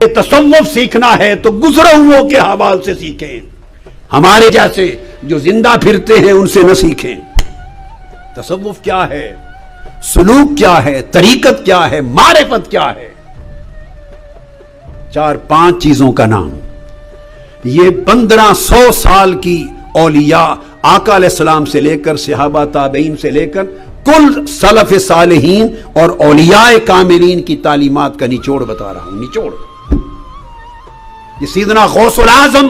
تصوف سیکھنا ہے تو گزرے ہوئوں کے حوال سے سیکھیں، ہمارے جیسے جو زندہ پھرتے ہیں ان سے نہ سیکھیں۔ تصوف کیا ہے، سلوک کیا ہے، طریقت کیا ہے، معرفت کیا ہے؟ 4-5 چیزوں کا نام۔ یہ 1500 سال کی اولیاء آقا علیہ السلام سے لے کر صحابہ تابعین سے لے کر کل سلف صالحین اور اولیاء کاملین کی تعلیمات کا نچوڑ بتا رہا ہوں، نچوڑ۔ یہ سیدنا غوث العظم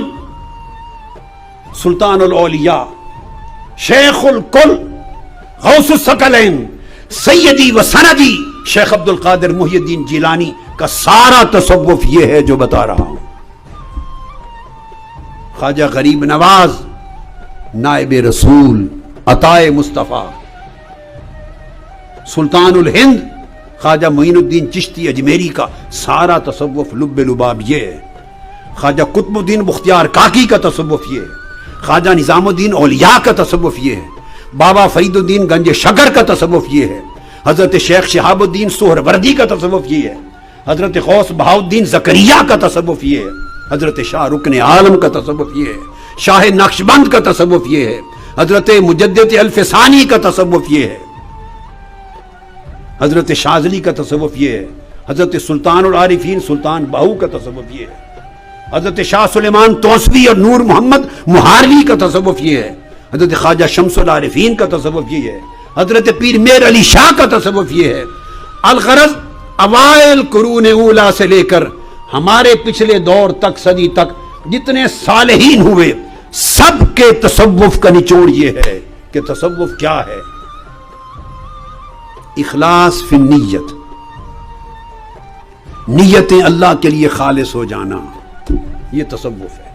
سلطان الاولیاء شیخ الکل غوث الثقلین سیدی و سندی شیخ عبد القادر محی الدین جیلانی کا سارا تصوف یہ ہے جو بتا رہا ہوں۔ خواجہ غریب نواز نائب رسول عطائے مصطفیٰ، سلطان الہند خواجہ معین الدین چشتی اجمیری کا سارا تصوف لب لباب یہ ہے۔ خواجہ قطب الدین بختیار کاکی کا تصوف یہ ہے۔ خواجہ نظام الدین اولیاء کا تصوف یہ ہے۔ بابا فرید الدین گنج شکر کا تصوف یہ ہے۔ حضرت شیخ شہاب الدین سہروردی کا تصوف یہ ہے۔ حضرت غوث بہاؤالدین زکریا کا تصوف یہ ہے۔ حضرت شاہ رکن عالم کا تصوف یہ ہے۔ شاہ نقشبند کا تصوف یہ ہے۔ حضرت مجدد الفسانی کا تصوف یہ ہے۔ حضرت شاذلی کا تصوف یہ ہے۔ حضرت سلطان العارفین سلطان باہو کا تصوف یہ ہے۔ حضرت شاہ سلیمان توسوی اور نور محمد مہاروی کا تصوف یہ ہے۔ حضرت خواجہ شمس العارفین کا تصوف یہ ہے۔ حضرت پیر میر علی شاہ کا تصوف یہ ہے۔ الغرض اوائل قرون اولا سے لے کر ہمارے پچھلے دور تک، صدی تک جتنے صالحین ہوئے سب کے تصوف کا نچوڑ یہ ہے کہ تصوف کیا ہے؟ اخلاص فی النیت، نیتیں اللہ کے لیے خالص ہو جانا، یہ تصوف ہے۔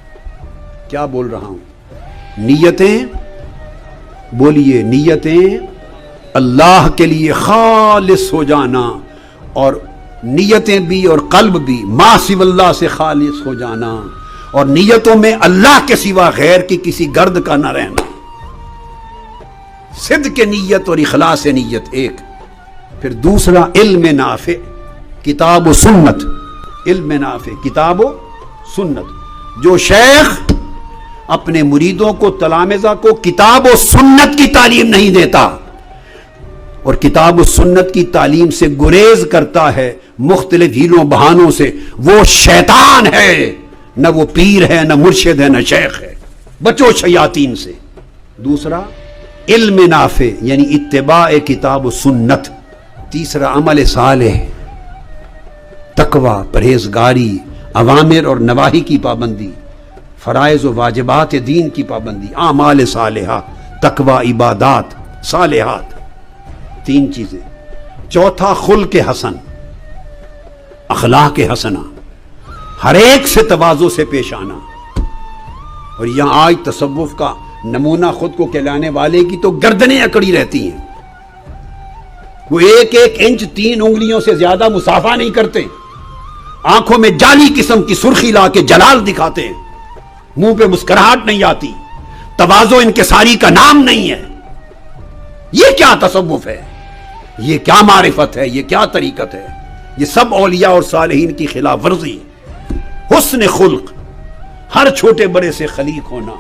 کیا بول رہا ہوں؟ نیتیں، بولیے، نیتیں اللہ کے لیے خالص ہو جانا، اور نیتیں بھی اور قلب بھی ما سوی اللہ سے خالص ہو جانا، اور نیتوں میں اللہ کے سوا غیر کی کسی گرد کا نہ رہنا۔ صدق نیت اور اخلاص نیت ایک۔ پھر دوسرا علم نافع، کتاب و سنت۔ علم نافع، کتاب و سنت۔ جو شیخ اپنے مریدوں کو، تلامذہ کو کتاب و سنت کی تعلیم نہیں دیتا اور کتاب و سنت کی تعلیم سے گریز کرتا ہے مختلف ہیلوں بہانوں سے، وہ شیطان ہے، نہ وہ پیر ہے، نہ مرشد ہے، نہ شیخ ہے۔ بچو شیاطین سے۔ دوسرا علم نافع یعنی اتباع کتاب و سنت۔ تیسرا عمل صالح، تقوی، پرہیزگاری، اوامر اور نواہی کی پابندی، فرائض و واجبات دین کی پابندی، اعمال صالحہ، تقوی، عبادات، صالحات، 3 چیزیں۔ چوتھا خلق حسن، اخلاق حسنہ، ہر ایک سے تواضع سے پیش آنا۔ اور یہاں آج تصوف کا نمونہ خود کو کہلانے والے کی تو گردنیں اکڑی رہتی ہیں۔ وہ 1-1 انچ 3 انگلیوں سے زیادہ مسافہ نہیں کرتے، آنکھوں میں جعلی قسم کی سرخی لا کے جلال دکھاتے ہیں، منہ پہ مسکراہٹ نہیں آتی، تواضع انکساری کا نام نہیں ہے۔ یہ کیا تصوف ہے؟ یہ کیا معرفت ہے؟ یہ کیا طریقت ہے؟ یہ سب اولیاء اور صالحین کی خلاف ورزی۔ حسن خلق، ہر چھوٹے بڑے سے خلیق ہونا،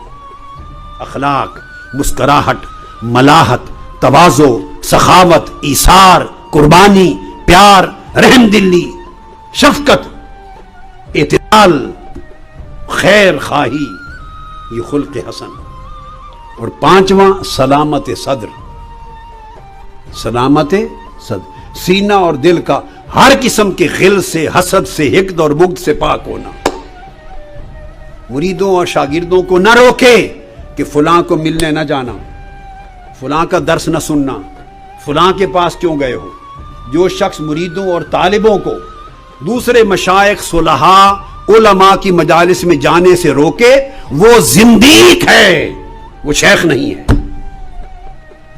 اخلاق، مسکراہٹ، ملاحت، تواضع، سخاوت، ایثار، قربانی، پیار، رحم دلی، شفقت، اعتدال، خیر خواہی، یہ خلق حسن۔ اور 5واں سلامت صدر، سلامت صدر، سینہ اور دل کا ہر قسم کے غل سے، حسد سے، حقد اور بغض سے پاک ہونا۔ مریدوں اور شاگردوں کو نہ روکے کہ فلاں کو ملنے نہ جانا، فلاں کا درس نہ سننا، فلاں کے پاس کیوں گئے ہو۔ جو شخص مریدوں اور طالبوں کو دوسرے مشائخ، صلحاء، علماء کی مجالس میں جانے سے روکے وہ زندیق ہے، وہ شیخ نہیں ہے۔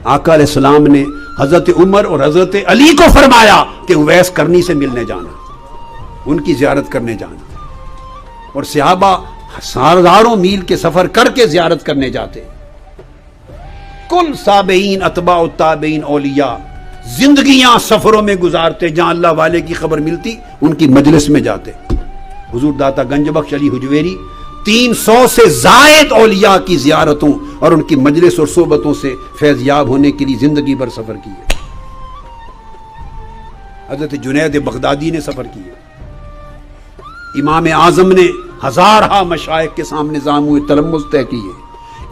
آقا علیہ السلام نے حضرت عمر اور حضرت علی کو فرمایا کہ اویس کرنی سے ملنے جانا، ان کی زیارت کرنے جانا، اور صحابہ ہزاروں میل کے سفر کر کے زیارت کرنے جاتے۔ کل تابعین، اتباع التابعین، اولیاء زندگیاں سفروں میں گزارتے، جہاں اللہ والے کی خبر ملتی ان کی مجلس میں جاتے۔ حضور داتا گنج بخش علی حجویری 300 سے زائد اولیاء کی زیارتوں اور ان کی مجلس اور صحبتوں سے فیض یاب ہونے کے لیے زندگی بھر سفر کیے. حضرت جنید بغدادی نے سفر کیا. امام اعظم نے ہزارہ مشائخ کے سامنے زامو تلمذ طے کیے.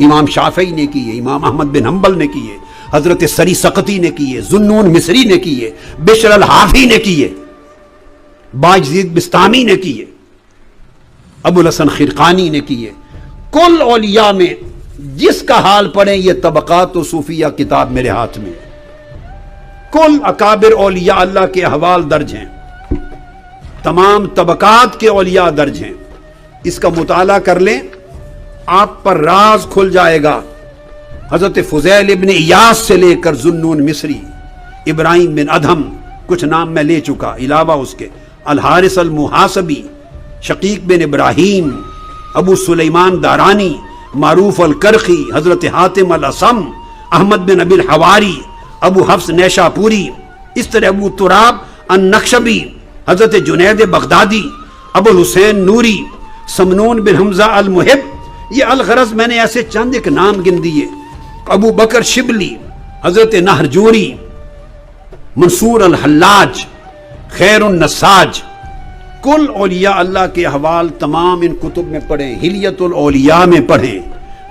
امام شافعی نے کیے, امام احمد بن حنبل نے کیے, حضرت سری سقطی نے کیے, ذوالنون مصری نے کیے, بشر الحافی نے کیے, باجزید بستامی نے کیے, ابو الحسن خرقانی نے کیے. کل اولیاء میں جس کا حال پڑھیں, یہ طبقات و صوفیہ کتاب میرے ہاتھ میں, کل اکابر اولیاء اللہ کے احوال درج ہیں, تمام طبقات کے اولیاء درج ہیں. اس کا مطالعہ کر لیں, آپ پر راز کھل جائے گا. حضرت فضیل ابن ایاس سے لے کر ذوالنون مصری, ابراہیم بن ادہم, کچھ نام میں لے چکا, علاوہ اس کے الحارث المحاسبی, شقیق بن ابراہیم, ابو سلیمان دارانی, معروف الکرخی, حضرت حاتم الاسم, احمد بن ابی الحواری, ابو حفص نیشاپوری, اس طرح ابو تراب النقشبی, حضرت جنید بغدادی, ابو الحسین نوری, سمنون بن حمزہ المحب. یہ الغرض میں نے ایسے چند ایک نام گن دیے. ابو بکر شبلی, حضرت نہرجوری, منصور الحلاج, خیر النساج. کل اولیاء اللہ کے احوال تمام ان کتب میں پڑھیں. حلیت الاولیاء میں پڑھیں,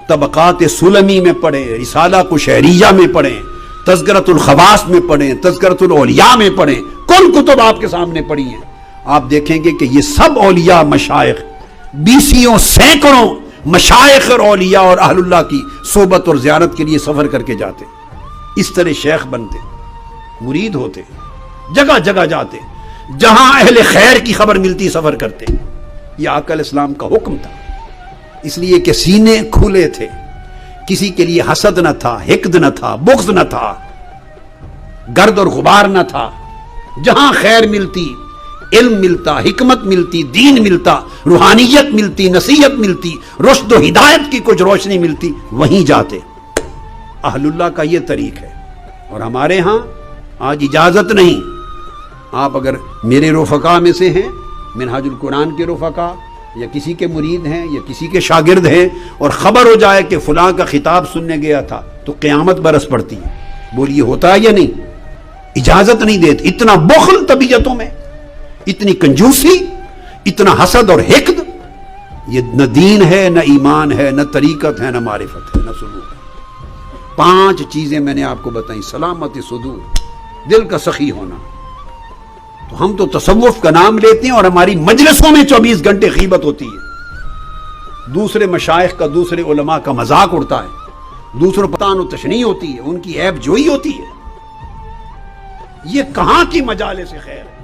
طبقات سلمی میں پڑھیں, رسالہ قشیریہ میں پڑھیں, تذکرۃ الخواص میں پڑھیں, تذکرۃ الاولیاء میں پڑھیں. کل کتب آپ کے سامنے پڑھی ہیں. آپ دیکھیں گے کہ یہ سب اولیاء مشائخ, بیسیوں سینکڑوں مشائخ اور اولیاء اور اہل اللہ کی صحبت اور زیارت کے لیے سفر کر کے جاتے. اس طرح شیخ بنتے, مرید ہوتے, جگہ جگہ جاتے, جہاں اہل خیر کی خبر ملتی سفر کرتے. یہ آقا علیہ السلام کا حکم تھا. اس لیے کہ سینے کھلے تھے, کسی کے لیے حسد نہ تھا, حقد نہ تھا, بغض نہ تھا, گرد اور غبار نہ تھا. جہاں خیر ملتی, علم ملتا, حکمت ملتی, دین ملتا, روحانیت ملتی, نصیحت ملتی, رشد و ہدایت کی کچھ روشنی ملتی, وہیں جاتے. اہل اللہ کا یہ طریق ہے. اور ہمارے ہاں آج اجازت نہیں. آپ اگر میرے رفقا میں سے ہیں, منہاج القرآن کے رفقا, یا کسی کے مرید ہیں یا کسی کے شاگرد ہیں, اور خبر ہو جائے کہ فلاں کا خطاب سننے گیا تھا, تو قیامت برس پڑتی ہے. بولیے ہوتا ہے یا نہیں؟ اجازت نہیں دیتے. اتنا بخل طبیعتوں میں, اتنی کنجوسی, اتنا حسد اور حقد, یہ نہ دین ہے, نہ ایمان ہے, نہ طریقت ہے, نہ معرفت ہے, نہ سلوک ہے. 5 چیزیں میں نے آپ کو بتائیں. سلامت صدور, دل کا سخی ہونا. تو ہم تو تصوف کا نام لیتے ہیں اور ہماری مجلسوں میں 24 گھنٹے غیبت ہوتی ہے. دوسرے مشائخ کا, دوسرے علماء کا مذاق اڑتا ہے, دوسروں پر طعن و تشنیع ہوتی ہے, ان کی عیب جوئی ہوتی ہے. یہ کہاں کی مجالس خیر ہے؟